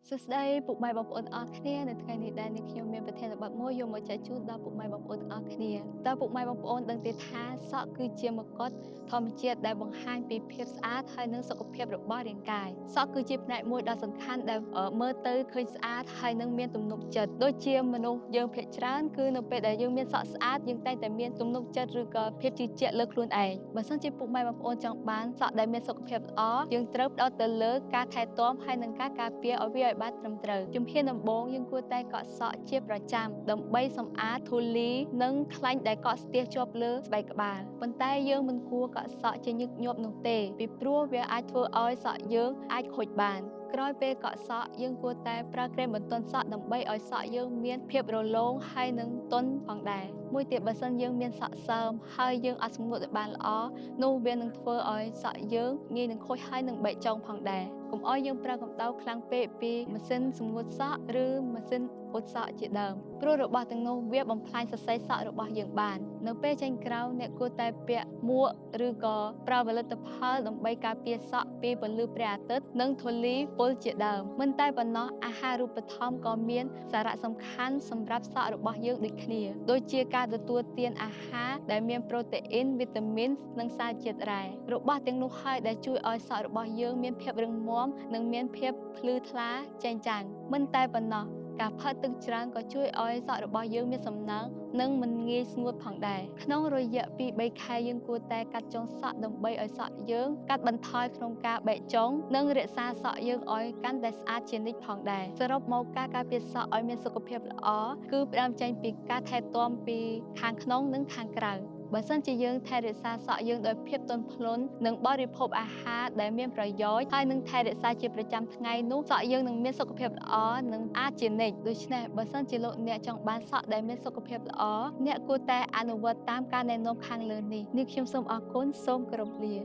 សួស្តីពុកម៉ែបងប្អូនអរគ្នានៅថ្ងៃនេះដែរនេះខ្ញុំមានប្រធានបទមួយយកមកចែកជូនដល់ពុកម៉ែបងប្អូនទាំងអស់គ្នាតើពុកម៉ែបងប្អូនដឹងទេថាសក់គឺជាមកុដធម្មជាតិដែលបង្ហាញពីភាពស្អាតហើយនិងសុខភាពរបស់រាងកាយសក់គឺជាផ្នែកមួយដ៏សំខាន់ដែលមើលទៅឃើញស្អាតហើយនិងមានទំនុកចិត្តដូចជាមនុស្សយើងភាគច្រើនគឺនៅពេលដែលយើងមានសក់ស្អាតយើងតែងតែមានទំនុកចិត្តឬក៏ភាពជឿជាក់លើខ្លួនឯងបើសិនជាពុកម៉ែបងប្អូនចង់បានសក់ដែលមានសុខភាពល្អយើងត្រូវផ្ដោតទៅលើការថែទាំហើយនិងការការពារឲ្យវាឲ្យបានត្រឹមត្រូវជំហានដំបូងយើងគួរតែកក់សក់ជាប្រចាំដើម្បីសម្អាតធូលីនិងខ្លាញ់ដែលកក់ស្ទះជាប់លើស្បែកក្បាលប៉ុន្តែយើងមិនគួរកក់សក់ជាញឹកញាប់នោះទេពីព្រោះវាអាចធ្វើឲ្យសក់យើងអាចខូចបានក្រោយពេលកក់សក់យើងគួរតែប្រើក្រែមបន្ទន់សក់ដើម្បីឲ្យសក់យើងមានភាពរលោងហើយនិងទន់ផងដែរមួយទៀតបើសិនយើងមានសក់សើមហើយយើងអត់សម្ងួតឲ្យបានល្អនោះវានឹងធ្វើឲ្យសក់យើងងាយនឹងខូចហើយនឹងបែកចុងផងដែរកុំឲ្យយើងប្រើកម្ដៅខ្លាំងពេកពីម៉ាស៊ីនសម្ងួតសក់ឬម៉ាស៊ីនអ៊ុតសក់ជាដើមព្រោះរបស់ទាំងនោះវាបំផ្លាញសរសៃសក់របស់យើងបាននៅពេលចេញក្រៅអ្នកគួរតែពាក់មួកឬក៏ប្រើផលិតផលដើម្បីការពារសក់ពីពន្លឺព្រះអាទិត្យនិងធូលីពុលជាដើមមិនតែប៉ុណ្ណោះអាហារូបត្ថម្ភក៏មានសារៈសំខាន់សម្រាប់សក់របស់យើងដូចគ្នាដូចជាការទទួលទានអាហារដែលមានប្រូតេអ៊ីនវីតាមីននិងសារជាតិរ៉ែរបស់ទាំងនោះហើយដែលជួយឲ្យសក់របស់យើងមានភាពរឹងមាំនិងមានភាពភ្លឺថ្លាចែងចាំងមិនតែប៉ុណ្ណោះការផឹកទឹកច្រើនក៏ជួយឲ្យសក់របស់យើងមានសំណើមនិងមិនងាយស្ងួតផងដែរក្នុងរយៈពី3ខែយើងគួរតែកាត់ចុងសក់ដើម្បីឲ្យសក់យើងកាត់បន្ថយក្នុងការបែកចុងនិងរក្សាសក់យើងឲ្យកាន់តែស្អាតជានិច្ចផងដែរសរុបមកការការពារសក់ឲ្យមានសុខភាពល្អគឺផ្ដើមចេញពីការថែទាំពីខាងក្នុងនិងខាងក្រៅបើសិនជាយើងថែរក្សាសក់យើងដោយភាពទន់ភ្លន់និងបរិភោគអាហារដែលមានប្រយោជន៍ហើយនឹងថែរក្សាជាប្រចាំថ្ងៃនោះសក់យើងនឹងមានសុខភាពល្អនិងអាចជានិច្ចដូច្នេះបើសិនជាលោកអ្នកចង់បានសក់ដែលមានសុខភាពល្អអ្នកគួរតែអនុវត្តតាមការណែនាំខាងលើនេះខ្ញុំសូមអរគុណសូមគោរពលា